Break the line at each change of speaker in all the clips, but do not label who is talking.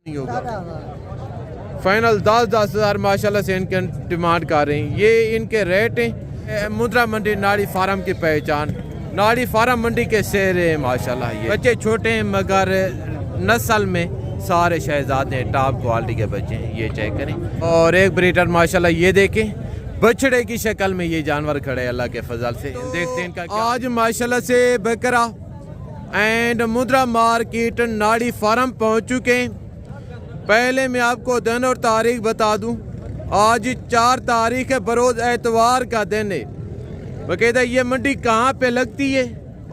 नहीं होगा। फाइनल 10-10 हज़ार माशाल्लाह से इनके डिमांड कर रहे हैं। ये इनके रेट हैं। मुद्रा मंडी नाड़ी फार्म की पहचान, नाड़ी फार्म मंडी के शेर है माशाल्लाह। ये बच्चे छोटे हैं मगर नस्ल में सारे शहजादे हैं, टॉप क्वालिटी के बच्चे हैं। ये चेक करें। और एक ब्रीडर माशाल्लाह ये देखें, बछड़े की शक्ल में ये जानवर खड़े हैं अल्लाह के फजल से। देखते हैं इनका आज माशाल्लाह से बकरा एंड मुद्रा मार्केट नाड़ी फार्म पहुंच चुके हैं। पहले मैं आपको दिन और तारीख बता दूं, आज 4 तारीख है, बरोज एतवार का दिन है। बकायदा ये मंडी कहाँ पे लगती है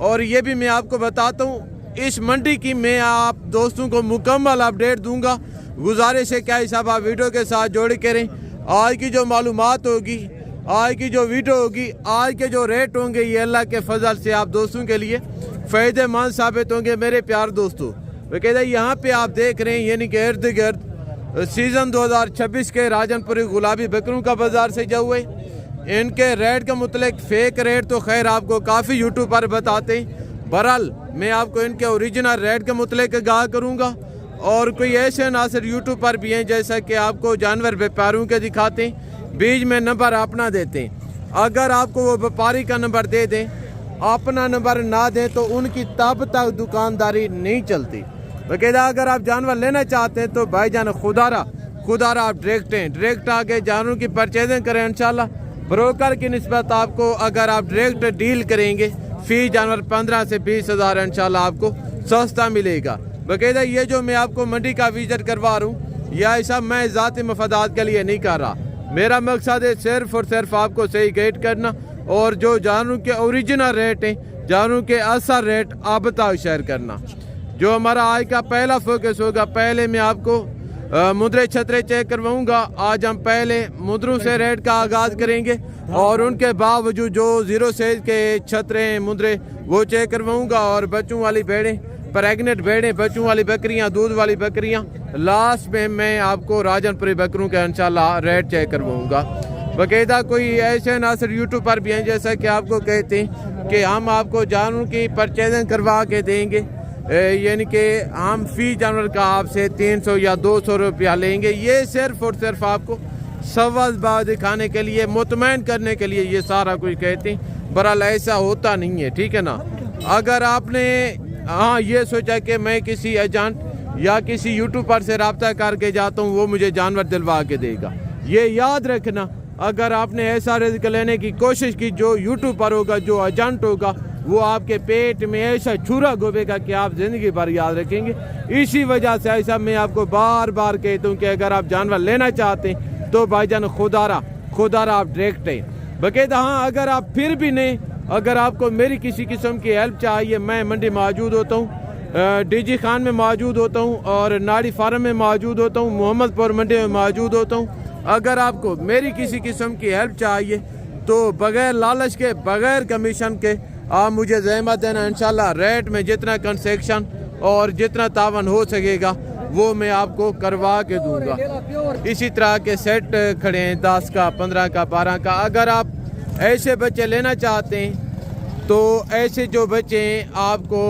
और ये भी मैं आपको बताता हूँ। इस मंडी की मैं आप दोस्तों को मुकम्मल अपडेट दूंगा। गुजारिश है क्या साहब आप वीडियो के साथ जोड़ करें। आज की जो मालूमात होगी, आज की जो वीडियो होगी, आज के जो रेट होंगे, ये अल्लाह के फजल से आप दोस्तों के लिए फ़ायदेमंद साबित होंगे मेरे प्यार दोस्तों। बकायदा यहाँ पे आप देख रहे हैं यानी कि इर्द गिर्द सीज़न 2026 के राजनपुरी गुलाबी बकरों का बाजार सजा हुआ है। इनके रेट के मुतलिक फेक रेट तो खैर आपको काफ़ी यूट्यूब पर बताते हैं। बहरहाल मैं आपको इनके ओरिजिनल रेट के मुतलिक आगाह करूँगा। और कोई ऐसे नासिर यूट्यूब पर भी हैं जैसा कि आपको जानवर व्यापारियों के दिखाते हैं, बीच में नंबर अपना देते हैं। अगर आपको वो व्यापारी का नंबर दे दें, अपना नंबर ना दें तो उनकी तब तक दुकानदारी नहीं चलती। बकायदा अगर आप जानवर लेना चाहते हैं तो भाईजान खुदारा आप डायरेक्ट आके जानवरों की परचेजिंग करें। इंशाल्लाह ब्रोकर की निस्बत आपको अगर आप डायरेक्ट डील करेंगे फी जानवर 15 से 20 हज़ार इंशाल्लाह आपको सस्ता मिलेगा। बकायदा ये जो मैं आपको मंडी का विजिट करवा रहा हूँ, यह ऐसा मैं ज़ाती मफादात के लिए नहीं कर रहा। मेरा मकसद है सिर्फ और सिर्फ आपको सही गाइड करना और जो जानवरों के ओरिजिनल रेट हैं, जानवरों के असर रेट आप तक शेयर करना। जो हमारा आज का पहला फोकस होगा, पहले मैं आपको मुद्रे छतरे चेक करवाऊंगा। आज हम पहले मुद्रों से रेट का आगाज़ करेंगे और उनके बावजूद जो 0 साइज के छतरे मुद्रे वो चेक करवाऊंगा। और बच्चों वाली भेड़ें, प्रेगनेंट भेड़ें, बच्चों वाली बकरियां, दूध वाली बकरियां, लास्ट में मैं आपको राजनपुरी बकरों के इंशाल्लाह रेट चेक करवाऊंगा। बाकायदा कोई ऐसे नासिर यूट्यूब पर भी हैं जैसा कि आपको कहते हैं कि हम आपको जानवरों की परचेजिंग करवा के देंगे, यानी कि हम फी जानवर का आपसे 300 या 200 रुपया लेंगे। ये सिर्फ और सिर्फ आपको सवाल दिखाने के लिए, मुतमईन करने के लिए ये सारा कुछ कहते हैं। बहरहाल ऐसा होता नहीं है, ठीक है ना। अगर आपने ये सोचा कि मैं किसी एजेंट या किसी यूट्यूब पर से रब्ता करके जाता हूँ वो मुझे जानवर दिलवा के देगा, ये याद रखना। अगर आपने ऐसा रिज़्क लेने की कोशिश की जो यूट्यूब पर होगा, जो एजेंट होगा, वो आपके पेट में ऐसा छुरा गोबेगा कि आप ज़िंदगी भर याद रखेंगे। इसी वजह से ऐसा मैं आपको बार बार कहता हूँ कि अगर आप जानवर लेना चाहते हैं तो भाईजान खुदारा आप डायरेक्ट हैं। बकायदा अगर आप फिर भी नहीं, अगर आपको मेरी किसी किस्म की हेल्प चाहिए, मैं मंडी मौजूद होता हूँ, डीजी खान में मौजूद होता हूँ और नाड़ी फार्म में मौजूद होता हूँ, मोहम्मदपुर मंडी में मौजूद होता हूँ। अगर आपको मेरी किसी किस्म की हेल्प चाहिए तो बगैर लालच के, बगैर कमीशन के आप मुझे ज़हमत देना। इंशाल्लाह रेट में जितना कंसेक्शन और जितना तावन हो सकेगा वो मैं आपको करवा के दूंगा। इसी तरह के सेट खड़े हैं 10 का, 15 का, 12 का। अगर आप ऐसे बच्चे लेना चाहते हैं तो ऐसे जो बच्चे हैं, आपको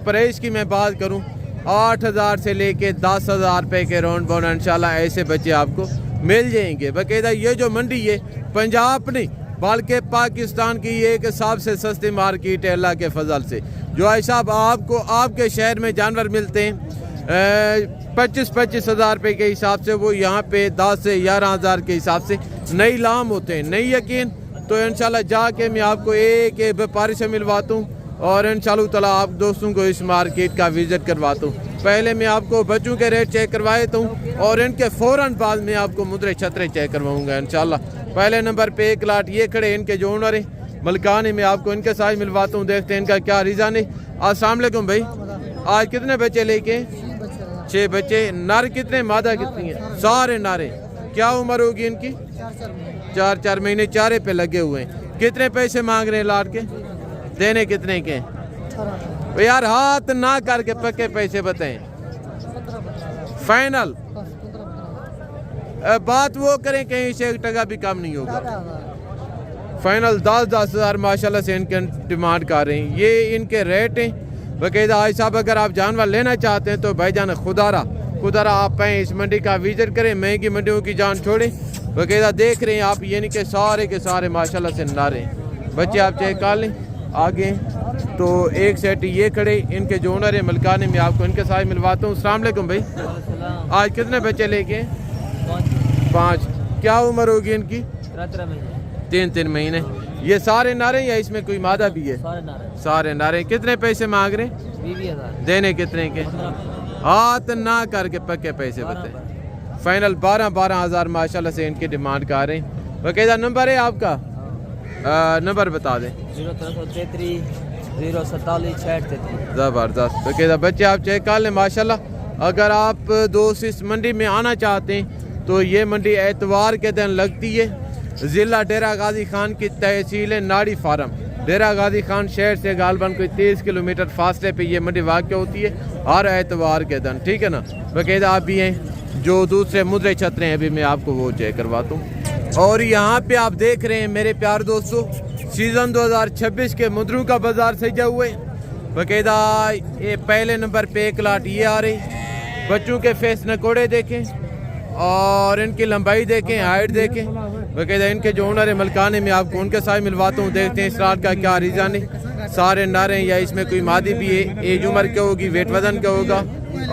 प्राइस की मैं बात करूं 8,000 से लेके 10,000 रुपये के राउंड बाउंड इंशाल्लाह ऐसे बच्चे आपको मिल जाएंगे। बाकायदा ये जो मंडी है पंजाब नहीं बल्कि पाकिस्तान की एक सबसे सस्ती मार्केट है अल्लाह के फजल से। जो ऐसा आपको आपके शहर में जानवर मिलते हैं 25-25 हज़ार रुपये के हिसाब से, वो यहाँ पे 10 से 11 हज़ार के हिसाब से नई लाम होते हैं। नहीं यकीन तो इंशाल्लाह जाके मैं आपको एक व्यापारी से मिलवाता हूँ और इंशाल्लाह ताला आप दोस्तों को इस मार्केट का विजिट करवाता हूँ। पहले मैं आपको बच्चों के रेट चेक करवाता हूँ और इनके फ़ौरन बाद में आपको मुद्रे छतरे चेक करवाऊँगा इंशाल्लाह। पहले नंबर पे एक लाट ये खड़े, इनके जो ओनर है मलकान है, मैं आपको इनके साथ मिलवाता हूँ, देखते हैं इनका क्या रीज़न है। अस्सलाम वालेकुम भाई, आज कितने बच्चे लेके? 6 बच्चे। नर कितने, मादा कितनी है? सारे नारे। क्या उम्र होगी इनकी? 4 महीने चारे पे लगे हुए हैं। कितने पैसे मांग रहे हैं लाट के? देने कितने के? यार हाथ ना करके पक्के पैसे बताएं। फाइनल बात वो करें, कहीं से 1 टका भी कम नहीं होगा। फाइनल 10-10 हज़ार माशाल्लाह से इनके डिमांड कर रहे हैं। ये इनके रेट हैं। बाकायदा आज साहब अगर आप जानवर लेना चाहते हैं तो भाईजान खुदारा खुदा आप आए इस मंडी का विजिट करें, महंगी मंडियों की जान छोड़ें। वगैरह देख रहे हैं आप, यानी कि सारे के सारे माशाल्लाह से नारे बच्चे आप चेक कर लें आगे। तो एक सेट ये खड़े, इनके जो ओनर है मलकाने में, आपको इनके साथ मिलवाता हूँ। अस्सलाम वालेकुम भाई, आज कितने बच्चे लेके? 5। क्या उम्र होगी इनकी? 3 महीने। ये सारे नारे या इसमें कोई मादा भी है? सारे नारे। कितने पैसे मांग रहे?
20,000।
देने कितने के? हाथ ना करके पक्के पैसे बताए। फाइनल 12,000 माशाल्लाह से इनकी डिमांड कर रहे हैं। वकीदा नंबर है आपका? नंबर बता दें।
0333 047 633।
ज़बरदस्त। वकीदा बच्चे आप चेक कर लें माशाल्लाह। अगर आप दोस्त इस मंडी में आना चाहते हैं तो ये मंडी एतवार के दिन लगती है। ज़िला डेरा गाजी खान की तहसील नाड़ी फार्म। डेरा गाजी खान शहर से गालबन कोई 30 किलोमीटर फासले पे ये मंडी वाक़ होती है हर एतवार के दिन, ठीक है ना। बाकायदा आप भी हैं जो दूसरे मुद्रे छतरे हैं, अभी मैं आपको वो चेक करवाता हूँ। और यहाँ पे आप देख रहे हैं मेरे प्यार दोस्तों, सीज़न 2026 के मुद्रों का बाजार सजा हुए। बाकायदा ये पहले नंबर पे एक लाट ये आ रही। बच्चों के फेस नकोड़े देखें और इनकी लंबाई देखें, हाइट देखें। बाकायदा इनके जो ओनर है मलकाने में, आपको उनके साथ मिलवाता हूँ। देखते हैं इस रात का क्या रीज़न है। सारे नारे या इसमें कोई मादी भी है, एज उम्र क्या होगी, वेट वजन क्या होगा,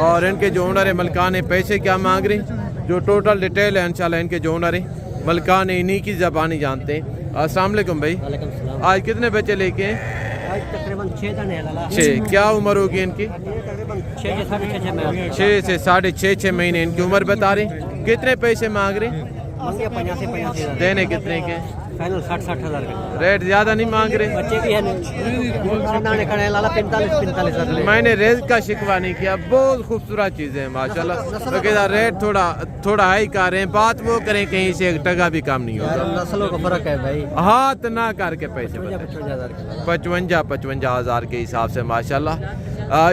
और इनके जो ओनर है मलकाने पैसे क्या मांग रहे हैं, जो टोटल डिटेल है इंशाल्लाह इनके जो ओनर है मलकाने इन्हीं की ज़बानी जानते हैं। अस्सलाम वालेकुम भाई, आज कितने बच्चे लेके हैं?
तकरीबन
6। क्या उम्र होगी इनकी? 6 से 6.5 महीने इनकी उम्र बता रहे। कितने पैसे मांग रहे?
85
देने कितने के?
फाइनल 60,000 का।
रेट ज्यादा नहीं मांग रहे?
बच्चे भी हैं 45
मैंने रेट का शिकवा नहीं किया, बहुत खूबसूरत चीजें हैं माशाल्लाह। तो रेट थोड़ा हाई कर रहे हैं, बात वो करें कहीं से 1 टका भी कम नहीं होगा।
नस्लों का फर्क है भाई।
हाथ ना करके पैसे 55,000 के हिसाब से माशाल्लाह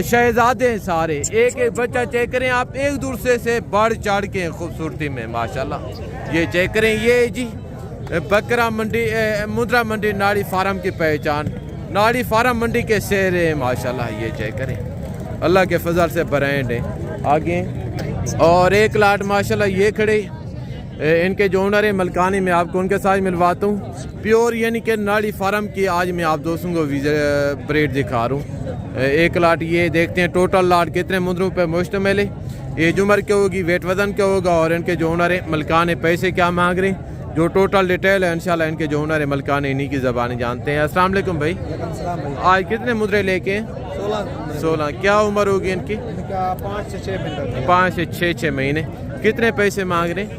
शहजादे हैं सारे। एक एक बच्चा चेक करें आप, एक दूसरे से बढ़ चढ़ के खूबसूरती में माशाल्लाह। ये चेक करें, ये जी बकरा मंडी मुद्रा मंडी नाड़ी फार्म की पहचान, नाड़ी फार्म मंडी के शेर है माशाल्लाह। ये चेक करें, अल्लाह के फजल से ब्रांड है आगे। और एक लाट माशाल्लाह ये खड़े, इनके जो ओनर है मलकानी में, आपको उनके साथ मिलवाता हूँ। प्योर यानी कि नाड़ी फार्म की आज मैं आप दोस्तों को ब्रेड दिखा रहा हूँ। एक लाट ये देखते हैं, टोटल लाट कितने मुद्रों पे मुश्तमिल है, एज उम्र क्या होगी, वेट वजन क्या होगा, और इनके जो ओनर है मलकाने पैसे क्या मांग रहे हैं, जो टोटल डिटेल है इंशाल्लाह इनके जो ओनर है मलकाने इन्हीं की ज़बानी जानते हैं। अस्सलाम वालेकुम भाई, आज कितने मुद्रे लेके हैं? 16। क्या उम्र होगी इनकी? 5 से 6 महीने। कितने पैसे मांग रहे हैं?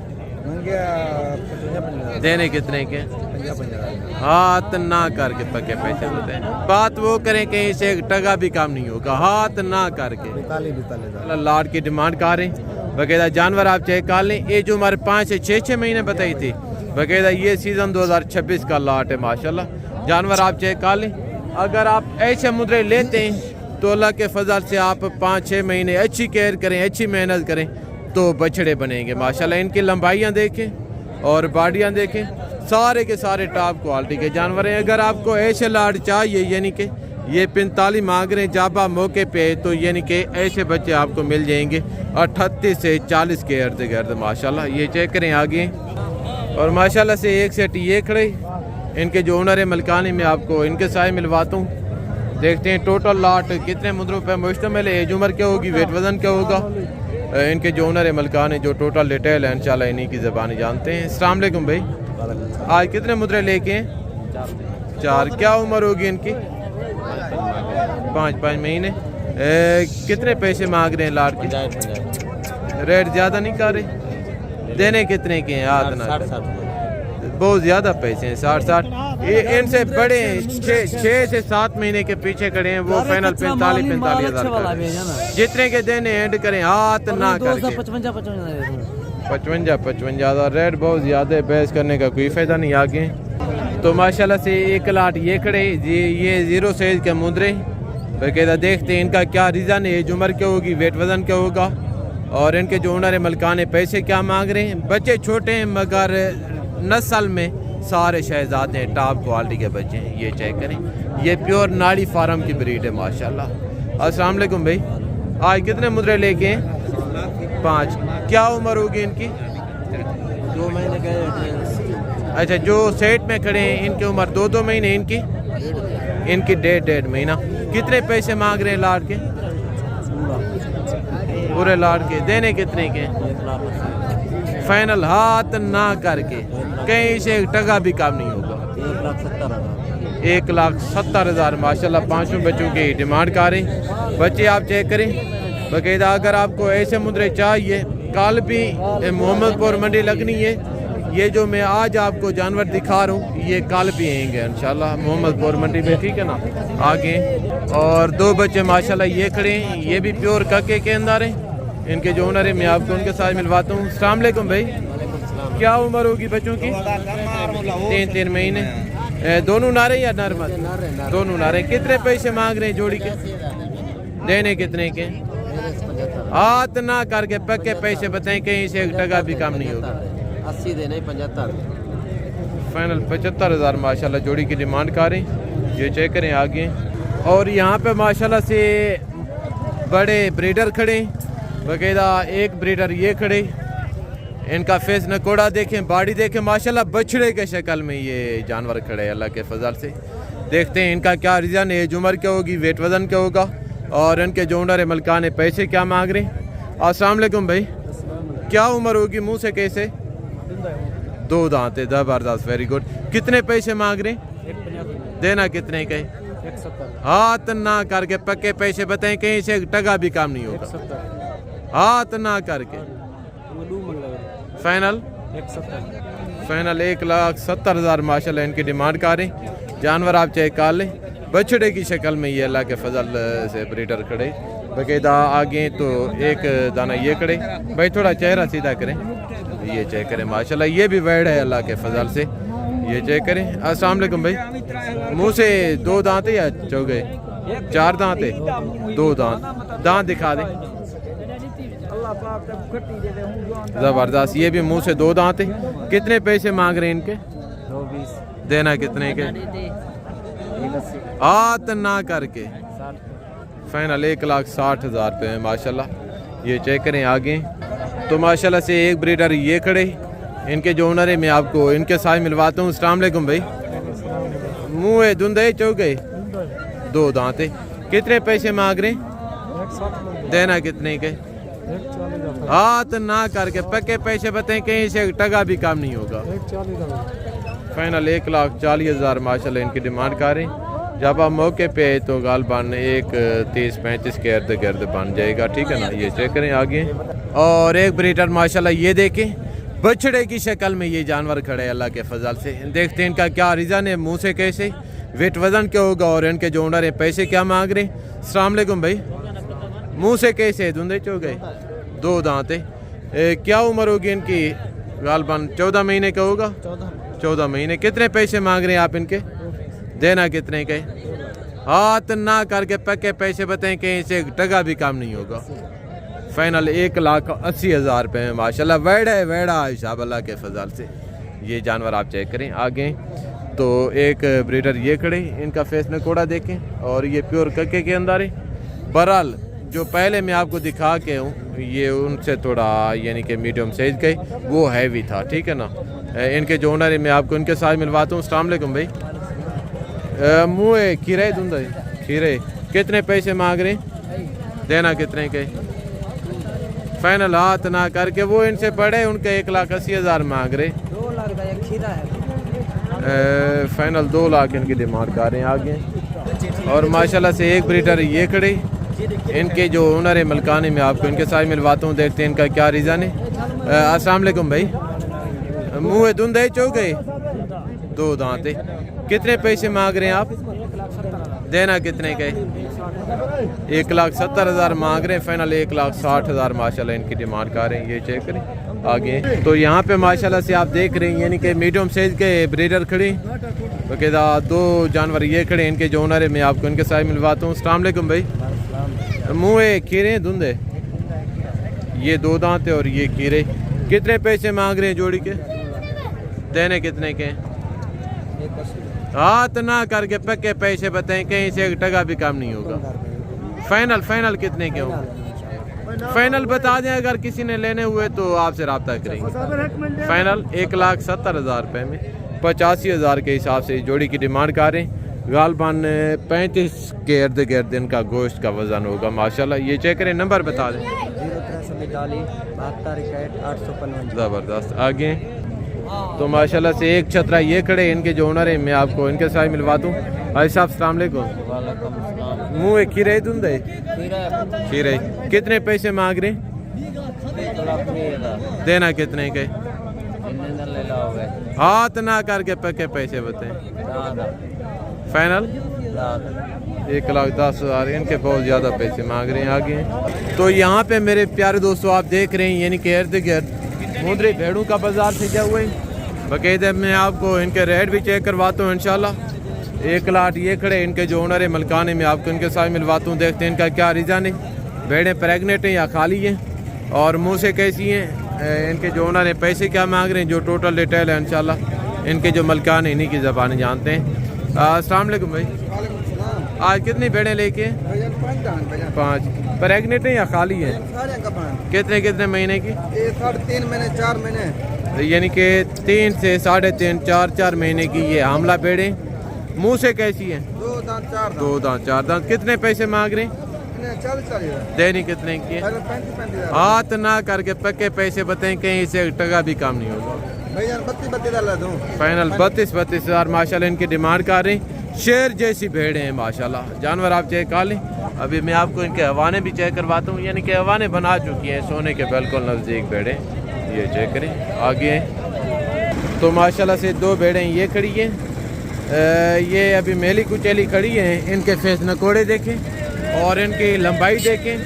देने कितने के? हाथ ना करके पक्के पैसे बताएं। बात वो करें कहीं से 1 टका भी कम नहीं होगा, हाथ ना करके। लाट की डिमांड कर रहे हैं। बाकायदा जानवर आप चेक कर लें, एज उम्र 5 से 6 महीने बताई थी। बाकायदा ये सीज़न 2026 का लाट है माशाल्लाह। जानवर आप चेक कर लें। अगर आप ऐसे मुद्रे लेते हैं तो अल्लाह के फजल से आप 5-6 महीने अच्छी केयर करें, अच्छी मेहनत करें तो बछड़े बनेंगे माशाल्लाह। इनकी लंबाइयाँ देखें और बाडियाँ देखें, सारे के सारे टॉप क्वालिटी के जानवर हैं। अगर आपको ऐसे लाट चाहिए, यानी कि ये 45 मांग रहे हैं जाबा मौके पे, तो यानी कि ऐसे बच्चे आपको मिल जाएंगे 38 से 40 के अर्द गर्द माशाल्लाह। ये चेक करें आगे। और माशाल्लाह से एक सेट ये खड़े, इनके जो ओनर है मलकानी में, आपको इनके साथ मिलवाता हूँ। देखते हैं टोटल लाट कितने मुद्रों पर मुश्तमिल है, एज उम्र क्या होगी, वेट वजन क्या होगा, इनके जो ओनर है मलकानी जो टोटल डिटेल है इंशाल्लाह इन्हीं की ज़बानी जानते हैं। अस्सलाम वालेकुम भाई, आज कितने मुद्रे लेके हैं? 4। क्या उम्र होगी इनकी? 5 महीने। कितने पैसे मांग रहे हैं लाट के? रेट ज़्यादा नहीं कर रहे? देने कितने के हैं? याद ना, बहुत ज़्यादा पैसे हैं, 60। ये इनसे बड़े 6 से 7 महीने के पीछे खड़े हैं, वो फाइनल 45,000 जितने के देने एंड करें, हाथ ना करके। 55,000 रेट बहुत ज़्यादा है, बहस करने का कोई फ़ायदा नहीं आगे। तो माशाल्लाह से एक लाट ये खड़े, ये 0 साइज के मुद्रे। बाकायदा देखते हैं इनका क्या रीज़न है, एज उम्र क्या होगी, वेट वजन क्या होगा, और इनके जो ओनर है मलकाने पैसे क्या मांग रहे हैं। बच्चे छोटे हैं मगर नस्ल में सारे शहजादे हैं, टॉप क्वालिटी के बच्चे हैं। ये चेक करें, ये प्योर नाड़ी फार्म की ब्रीड है माशाल्लाह। अस्सलाम वालेकुम भाई, आज कितने मुद्रे लेके हैं? 5। क्या उम्र होगी इनकी?
2 महीने के
अच्छा, जो सेट में खड़े हैं इनकी उम्र 2 महीने, इनकी 1.5 महीना। कितने पैसे मांग रहे हैं लाड़ के? पूरे लाड़ के देने कितने के? फाइनल हाथ ना करके कहीं से 1 टका भी काम नहीं होगा। 1,70,000 माशाल्लाह। 5 बच्चों की डिमांड कर रहे हैं। बच्चे आप चेक करें बाकायदा। अगर आपको ऐसे मुद्रे चाहिए, कल भी मोहम्मदपुर मंडी लगनी है। ये जो मैं आज आपको जानवर दिखा रहा हूँ ये कल भी आएंगे इंशाल्लाह मोहम्मदपुर मंडी में, ठीक है ना। आगे और 2 बच्चे माशाल्लाह ये खड़े हैं, ये भी प्योर कके के अंदर हैं। इनके जो ओनर है मैं आपको उनके साथ मिलवाता हूँ। अस्सलाम वालेकुम भाई, क्या उम्र होगी बच्चों की? 3 महीने। दोनों नारे या नॉर्मल? दोनों नारे। कितने पैसे मांग रहे हैं जोड़ी के? देने कितने के? हाथ ना करके पक्के पैसे बताएं, कहीं से 1 टका भी काम नहीं होगा।
80 देने 75।
फाइनल 75,000 माशाल्लाह जोड़ी की डिमांड कर रहे हैं। ये चेक करें आगे। और यहाँ पे माशाल्लाह से बड़े ब्रीडर खड़े बाकायदा। एक ब्रीडर ये खड़े, इनका फेस नकोड़ा देखें, बॉडी देखें माशाल्लाह। बछड़े के शक्ल में ये जानवर खड़े हैं अल्लाह के फजल से। देखते हैं इनका क्या रीज़न है, उम्र क्या होगी, वेट वज़न क्या होगा, और इनके जो ओनर मलकान है पैसे क्या मांग रहे हैं। अस्सलाम वालेकुम भाई, क्या उम्र होगी? मुँह से कैसे? 2 दांत है, ज़बरदस्त, वेरी गुड। कितने पैसे मांग रहे हैं? देना कितने के?
170।
हाथ ना करके पक्के पैसे बताएं, कहीं से 1 टका भी काम नहीं होगा। हाथ ना करके फाइनल 1,70,000 माशाल्लाह इनकी डिमांड कर रहे हैं। जानवर आप चेक कर लें, बछड़े की शक्ल में ये अल्लाह के फजल से ब्रीडर खड़े बाकायदा। आगे तो एक दाना ये खड़े भाई, थोड़ा चेहरा सीधा करें, ये चेक करें माशाल्लाह। ये भी वेड है अल्लाह के फजल से, ये चेक करें। अस्सलाम वालेकुम भाई, मुंह से 2 दांत है या चौगे? 4 दांत है? 2 दांत दिखा दें। जबरदस्त, ये भी मुंह से 2 दांत है। कितने पैसे मांग रहे हैं इनके?
220।
देना कितने के? हाथ ना करके फाइनल 1,60,000 रुपये माशाल्लाह। ये चेक करें आगे तो माशाल्लाह से एक ब्रीडर ये खड़े, इनके जो ओनर है मैं आपको इनके साथ मिलवाता हूँ। अस्सलाम वालेकुम भाई, मुँह है धुंधे चौके 2 दांत है। कितने पैसे मांग रहे हैं? देना कितने के? हाथ ना करके पक्के पैसे बताएं, कहीं से 1 टका भी काम नहीं होगा। फाइनल 1,40,000 माशाल्लाह इनकी डिमांड कर रहे हैं। जब आप मौके पे तो गालबान 1,30-35 के इर्द गिर्द बन जाएगा, ठीक है ना। ये चेक करें आगे। और एक ब्रीडर माशाल्लाह ये देखें, बछड़े की शक्ल में ये जानवर खड़े हैं अल्लाह के फजल से। देखते हैं इनका क्या रीज़न है, मुँह से कैसे, वेट वज़न क्या होगा, और इनके जो ओनर है पैसे क्या मांग रहे हैं। अस्सलाम वालेकुम भाई, मुँह से कैसे धुंधे चो गए 2 दांत है। क्या उम्र होगी इनकी? गालबान 14 महीने का होगा। 14 महीने। कितने पैसे मांग रहे हैं आप इनके? देना कितने के? हाथ ना करके पक्के पैसे बताएं, कहीं से 1 टका भी काम नहीं होगा। फाइनल 1,80,000 रुपये में माशाल्लाह। वेड़ा हिसाब अल्लाह के फजल से। ये जानवर आप चेक करें आगे तो एक ब्रीडर ये खड़े, इनका फेस नकोड़ा देखें, और ये प्योर कके के अंदर है। बहरहाल जो पहले मैं आपको दिखा के हूँ ये उनसे थोड़ा यानी कि मीडियम साइज के, वो हैवी था, ठीक है ना। इनके जो ओनर है मैं आपको इनके साथ मिलवाता हूँ। अस्सलाम वालेकुम भाई, मुँह खीरे धुंधा खीरे। कितने पैसे मांग रहे हैं? देना कितने के? फाइनल हाथ ना करके, वो इनसे बड़े, उनके 1,80,000 मांग रहे।
2 लाख का एक खीरा है।
फाइनल 2 लाख इनकी डिमांड कर रहे हैं आगे। और माशाल्लाह से एक ब्रीडर ये खड़े, इनके जो ओनर है मलकानी में आपको इनके साथ मिलवाता हूँ। देखते हैं इनका क्या रीज़न है। अस्सलाम वालेकुम भाई, मुँह धुंधे चो गए 2 दांत है। कितने पैसे मांग रहे हैं आप? देना कितने के? 1,70,000 मांग रहे हैं। फाइनल 1,60,000 माशाल्लाह इनकी डिमांड कर रहे हैं। ये चेक करें आगे तो यहाँ पे माशाल्लाह से आप देख रहे हैं यानी कि मीडियम साइज के ब्रीडर खड़े बाकायदा। 2 जानवर ये खड़े, इनके जो ओनर है मैं आपको इनके साथ मिलवाता हूँ। अस्सलाम वालेकुम भाई, मुँह खीरे धुंधे, ये 2 दांत है और ये खीरे। कितने पैसे मांग रहे हैं जोड़ी के? देने कितने के? हाथ ना करके पक्के पैसे बताएं, कहीं से 1 टका भी काम नहीं होगा। फाइनल कितने के होंगे? फाइनल बता दें, अगर किसी ने लेने हुए तो आपसे रब्ता करेंगे। फाइनल 1,70,000 रुपये में 85,000 के हिसाब से जोड़ी की डिमांड कर रहे हैं। गालबान 35 के इर्द गिर्द इनका गोश्त का वज़न होगा माशाल्लाह। ये चेक करें, नंबर बता दें।
0-342-72-855।
ज़बरदस्त। आगे तो माशाल्लाह से एक छतरा ये खड़े, इनके जो ओनर है मैं आपको इनके साथ मिलवा दूँ। भाई साहब अस्सलाम वालेकुम। मुँह खीरे धुंधे खीरे कितने पैसे मांग रहे? देना कितने के? हाथ ना करके पक्के पैसे बताएं। फाइनल 1,10,000। इनके बहुत ज़्यादा पैसे मांग रहे हैं। आगे तो यहाँ पे मेरे प्यारे दोस्तों आप देख रहे हैं, यानी कि इर्द गिर्द मुंदरी भेड़ों का बाजार सजा हुआ है। बाकायदा मैं आपको इनके रेट भी चेक करवाता हूँ इंशाल्लाह। 1,00,000 ये खड़े, इनके जो ओनर है मलकाने में आपको इनके साथ मिलवाता हूँ। देखते हैं इनका क्या रीज़न है, भेड़ें प्रेगनेंट हैं या खाली हैं और मुँह से कैसी हैं, इनके जो ओनर है पैसे क्या मांग रहे हैं, जो टोटल डिटेल है इंशाल्लाह इनके जो मलकान है इन्हीं की ज़बान जानते हैं। अस्सलाम वालेकुम भाई। आज कितनी भेड़ें लेके? 5 प्रेगनेंट हैं या खाली हैं? कितने कितने महीने की?
3.5 महीने 4 महीने,
यानी कि 3 से 3.5 4 महीने की ये हामला भेड़ें। मुंह से कैसी हैं?
2 दांत 4
2 दांत 4 दांत। कितने पैसे मांग रहे हैं?
40
देनी कितने की है?
35
हाथ ना करके पक्के पैसे बताएं, कहीं से 1 टका भी कम नहीं होगा।
भैया 32 डाला दूं।
फाइनल 32,000 माशाल्लाह इनकी डिमांड कर रहे हैं। शेर जैसी भेड़ें हैं माशाल्लाह। जानवर आप चेक कर लें। अभी मैं आपको इनके हवाने भी चेक करवाता हूँ, यानी कि हवाने बना चुकी हैं, सोने के बिल्कुल नज़दीक भेड़ें। ये चेक करें। आगे तो माशाल्लाह से 2 भेड़ें ये खड़ी हैं। ये अभी मेली कुचेली खड़ी हैं। इनके फेस नकोड़े देखें और इनकी लंबाई देखें।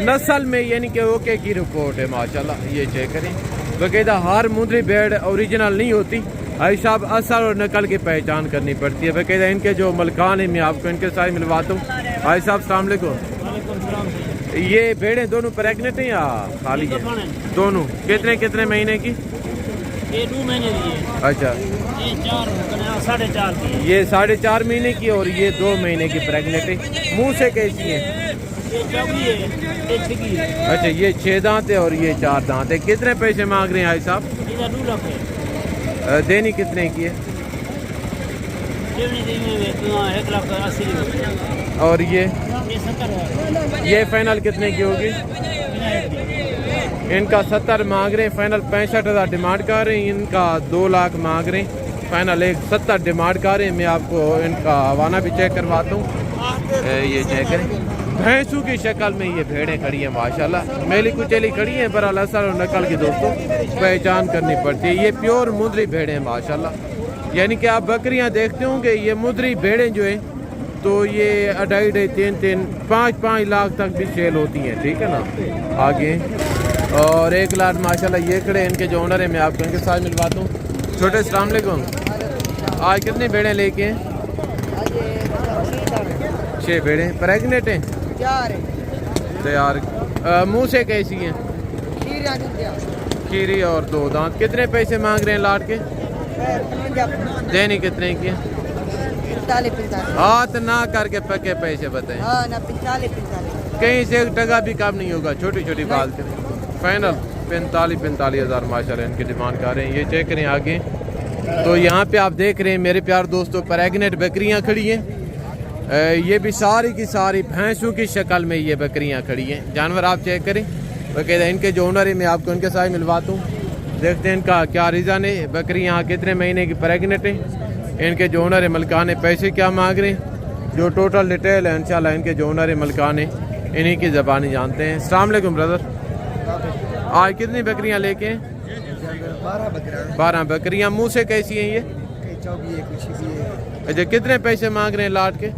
नस्ल में यानी कि ओके की रिपोर्ट है माशाल्लाह। ये चेक करें। बाकायदा हर मुंदरी भेड़ ओरिजिनल नहीं होती, भाई साहब असल और नकल की पहचान करनी पड़ती है। बाकायदा इनके जो मलकान है मैं आपको इनके साथ मिलवाता हूँ। भाई साहब अस्सलाम वालेकुम। ये भेड़ें दोनों प्रेगनेंट हैं या खाली है? दोनों। कितने कितने महीने की?
ये 2 महीने की है।
अच्छा,
ये 4.5 की है।
ये 4.5 महीने की और ये 2 महीने की प्रेगनेंट है। मुँह से कैसी है?
ये चौकी है, ये छिकी है।
अच्छा, ये 6 दांत है और ये 4 दांत है। कितने पैसे मांग रहे हैं भाई साहब?
इधर 2 लाख है।
देनी कितने की है?
देवनी देवी में 1,80,000।
और ये
70
ये फाइनल कितने की होगी? इनका 70 मांग रहे हैं। फाइनल 65,000 डिमांड कर रहे हैं। इनका 2 लाख मांग रहे हैं। फाइनल 1,70 डिमांड कर रहे हैं। मैं आपको इनका हवाना भी चेक करवाता हूँ। ये चेक करें। भैंसों की शक्ल में ये भेड़ें खड़ी हैं माशाल्लाह। मेली कुचेली खड़ी हैं, बहरहाल असल और नकल की दोस्तों पहचान करनी पड़ती है। ये प्योर मुंदरी भेड़ें हैं माशाल्लाह। यानी कि आप बकरियां देखते होंगे, ये मुंदरी भेड़ें जो हैं तो ये 2.5, 3, 5 लाख तक भी सेल होती हैं। ठीक है ना। आगे और 1,00,000 माशाल्लाह ये खड़े, इनके जो ओनर है मैं आपको इनके साथ मिलवाता हूँ। छोटे अस्सलाम वालेकुम। आज कितनी भेड़ें लेके हैं? 6 भेड़ें प्रेगनेंट हैं।
4
तैयार। मुँह से कैसी हैं? खीरी और 2 दांत। कितने पैसे मांग रहे हैं लाट के? देनी कितने की है?
45
हाथ ना करके पक्के पैसे बताएं।
हाँ ना 45
कहीं से 1 टका भी कम नहीं होगा। छोटी छोटी बात करें। फाइनल 45,000 माशाल्लाह इनकी डिमांड कर रहे हैं। ये चेक करें। आगे तो यहाँ पे आप देख रहे हैं मेरे प्यार दोस्तों प्रेगनेंट बकरियाँ खड़ी हैं। ये भी सारी की सारी भैंसों की शक्ल में ये बकरियां खड़ी हैं। जानवर आप चेक करें। बाकायदा इनके जो ओनर है मैं आपको इनके साथ मिलवाता हूँ। देखते हैं इनका क्या रीज़न है। बकरियां कितने महीने की प्रेगनेंट हैं, इनके जो ओनर है मलकान है पैसे क्या मांग रहे हैं, जो टोटल डिटेल है इंशाल्लाह इनके जो ओनर है मलकान है इन्हीं की ज़बानी जानते हैं। अस्सलाम वालेकुम ब्रदर। आज कितनी बकरियाँ लेके हैं? 12 बकरियाँ। मुँह से कैसी हैं ये? अच्छा, कितने पैसे मांग रहे हैं लाट के?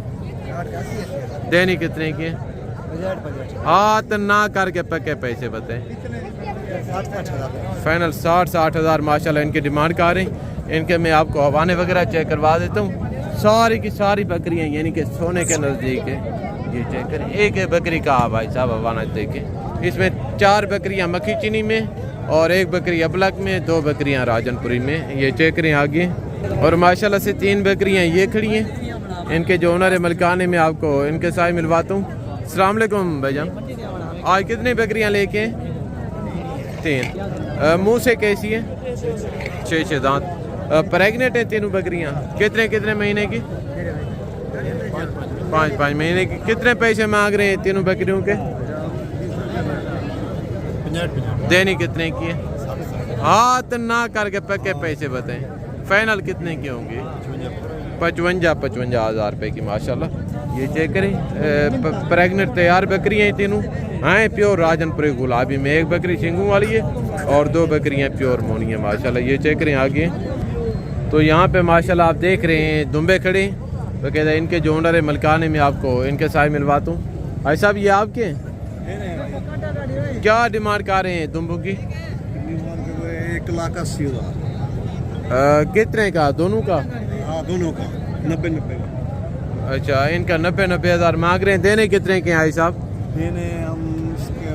देनी कितने की? हाथ ना करके पक्के पैसे बताएं। फाइनल 60,000 माशाल्लाह इनकी डिमांड कर रहे हैं। इनके मैं आपको हवाने वगैरह चेक करवा देता हूँ। सारी की सारी बकरियाँ यानी कि सोने के नज़दीक है। ये चेक करें। एक बकरी का भाई साहब हवाना देखें। इसमें 4 बकरियाँ मक्खी चीनी में और 1 बकरी अबलक में, 2 बकरियाँ राजनपुरी में। ये चेक करें। आगे और माशाल्लाह से 3 बकरियाँ ये खड़ी हैं। इनके जो ओनर है मलकाने में आपको इनके साथ मिलवाता हूँ। अस्सलाम वालेकुम भाईजान। आज कितनी बकरियां लेके हैं? 3। मुंह से कैसी है? 6 दांत। प्रेग्नेंट है तीनों बकरियां? कितने महीने की? 5 महीने की। कितने पैसे मांग रहे हैं तीनों बकरियों के? देनी कितने की है? हाथ ना करके पक्के पैसे बताएं। फाइनल कितने की होंगी? 55 हज़ार रुपये की माशाल्लाह। ये चेक करें, प्रेग्नेंट तैयार बकरियाँ हैं तीनों। हैं प्योर राजनपुरी गुलाबी में। एक बकरी शिंगू वाली है और 2 बकरियाँ प्योर मोनी है माशाल्लाह। ये चेक करें आगे। तो यहाँ पे माशाल्लाह आप देख रहे हैं दुम्बे खड़े हैं। तो कहते हैं इनके जो ओनर है मलकाने में आपको इनके साथ मिलवाता हूँ। भाई साहब ये आपके हैं? क्या डिमांड कर रहे हैं दुम्बों की?
1,80,000।
कितने का? दोनों का?
हाँ दोनों का 90 का।
अच्छा, इनका 90 हज़ार मांग रहे हैं। देने कितने के हैं भाई साहब?
देने हम इसके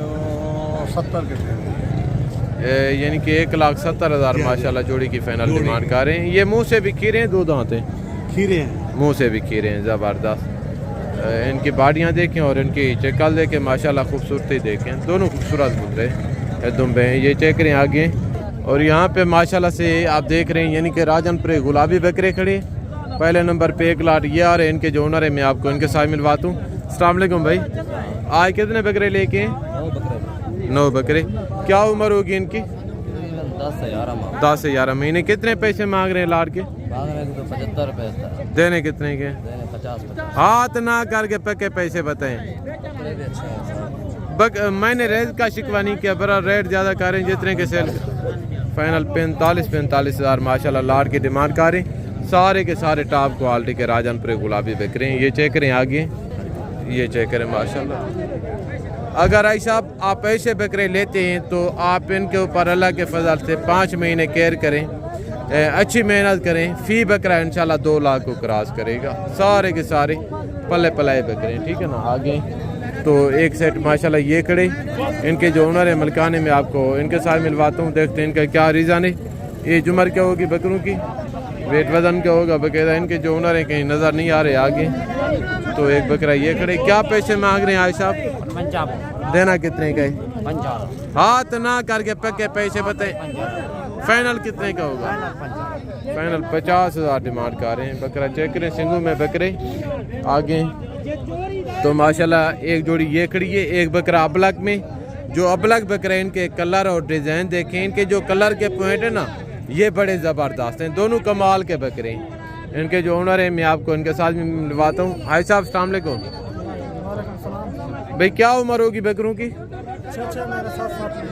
70 के देंगे।
यानी कि 1,70,000 माशाल्लाह जोड़ी की फाइनल डिमांड कर रहे हैं। ये मुंह से भी खीरे हैं, 2 दांत हैं?
खीरे हैं,
मुंह से भी खीरे हैं, ज़बरदस्त। इनकी बाडियाँ देखें और इनकी चेकल देखें माशाल्लाह, खूबसूरती देखें। दोनों खूबसूरत मुद्दे दुम्बे हैं। ये चेक करें आगे। और यहाँ पे माशाल्लाह से आप देख रहे हैं यानी कि राजनपुरे गुलाबी बकरे खड़े। पहले नंबर पे 1 लाट ये आ रहे हैं। इनके जो ओनर है मैं आपको इनके साथ मिलवाता हूँ। अस्सलाम वालेकुम भाई, आज कितने बकरे लेके हैं? 9 बकरे। क्या उम्र होगी इनकी? 10 से 11 महीने। कितने पैसे मांग रहे हैं लाट के?
75 रुपये।
देने कितने के?
50।
हाथ ना करके पक्के पैसे बताएं। मैंने रेट का शिकवा नहीं किया, बड़ा रेट ज़्यादा कर रहे हैं जितने के सेल। फाइनल 45 हज़ार माशाल्लाह लाट की डिमांड कर रहे हैं। सारे के सारे टॉप क्वालिटी के राजनपुरे गुलाबी बकरे हैं। ये चेक करें आगे। ये चेक करें माशाल्लाह। अगर ऐसा आप ऐसे बकरे लेते हैं तो आप इनके ऊपर अल्लाह के फजल से 5 महीने केयर करें, अच्छी मेहनत करें। फ़ी बकरा इंशाल्लाह 2 लाख को क्रॉस करेगा। सारे के सारे पले पलाए बकरे, ठीक है ना। आगे तो एक सेट माशाल्लाह ये खड़े। इनके जो ओनर है मलकाने में आपको इनके साथ मिलवाता हूँ। देखते हैं इनका क्या रीज़न है। एज उम्र क्या होगी बकरों की? वेट वज़न क्या होगा बकायदा? इनके जो ओनर है कहीं नज़र नहीं आ रहे आगे। तो एक बकरा ये खड़े। क्या पैसे मांग रहे हैं आज साहब? देना कितने का है? हाथ ना करके पक्के पैसे बताएं। फाइनल कितने का होगा? फाइनल 50 हज़ार डिमांड कर रहे हैं। बकरा चेक करें, सिंगू में बकरे आगे। तो माशाल्लाह एक जोड़ी ये खड़ी है। एक बकरा अबलग में। जो अबलग बकरे इनके कलर और डिज़ाइन देखें। इनके जो कलर के पॉइंट है ना ये बड़े ज़बरदस्त हैं। दोनों कमाल के बकरे हैं। इनके जो ओनर है मैं आपको इनके साथ मिलवाता हूँ। भाई साहब अस्सलाम वालेकुम। भाई क्या उम्र होगी बकरों की?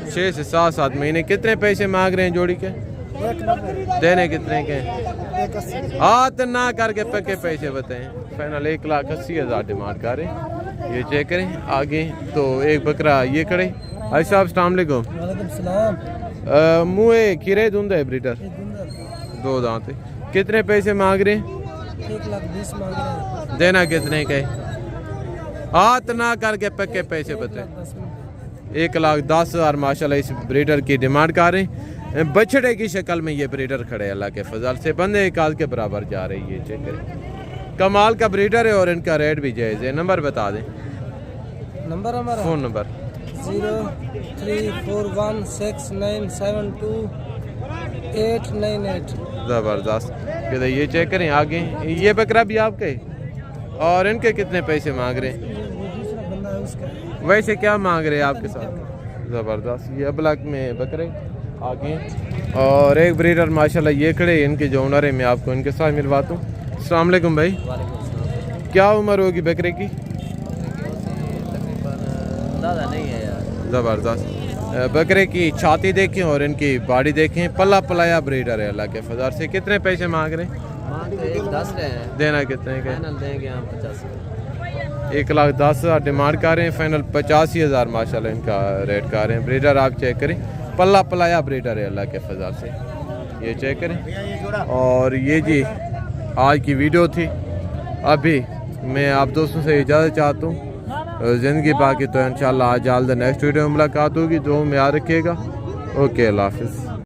6 से 7 महीने। कितने पैसे मांग रहे हैं जोड़ी के? देने कितने के? हाथ ना करके पक्के पैसे बताएं। फाइनल 1,80,000 डिमांड कर रहे हैं। ये चेक करें आगे। तो एक बकरा ये खड़े। भाई साहब अस्सलाम वालेकुम। मुँह खीरे धुंध है ब्रीडर? 2 दांत है। कितने पैसे मांग रहे हैं?
1,20,000 मांग रहे हैं।
देना कितने के? हाथ ना करके पक्के पैसे बताएं। 1,10,000 माशाल्लाह इस ब्रीडर की डिमांड कर रहे हैं। बछड़े की शक्ल में ये ब्रीडर खड़े अल्लाह के फजल से। बंदे काल के बराबर जा रही है। चेक करें, कमाल का ब्रीडर है और इनका रेट भी जायज़ है। नंबर बता दें।
नंबर हमारा
फ़ोन नंबर
03416972
ज़बरदस्त। कहते ये चेक करें आगे। ये बकरा भी आपका है? और इनके कितने पैसे मांग रहे हैं? वैसे क्या मांग रहे हैं आपके साथ? ज़बरदस्त। ये अबलग में बकरे आगे। और एक ब्रीडर माशाल्लाह ये खड़े। इनके जो ओनर है मैं आपको इनके साथ मिलवाता हूँ। अस्सलाम वालेकुम भाई, क्या उम्र होगी बकरे की?
ज़्यादा नहीं है यार।
ज़बरदस्त। बकरे की छाती देखें और इनकी बॉडी देखें। पल्ला पलाया ब्रीडर है अल्लाह के फजल से। कितने पैसे मांग रहे हैं?
मांग तो 1,10 रहे हैं।
देना कितने के?
फाइनल देंगे हम 50।
1,10,000 डिमांड कर रहे हैं। फाइनल 85,000 माशाल्लाह इनका रेट कर रहे हैं। ब्रीडर आप चेक करें, पल्ला पलाया ब्रीडर है अल्लाह के फजल से। ये चेक करें। और ये जी आज की वीडियो थी। अभी मैं आप दोस्तों से इजाज़त चाहता हूँ। ज़िंदगी बाकी तो इंशाल्लाह आज जल्द नेक्स्ट वीडियो में मुलाकात होगी। जो में याद रखिएगा। ओके, अल्लाह हाफ़िज़।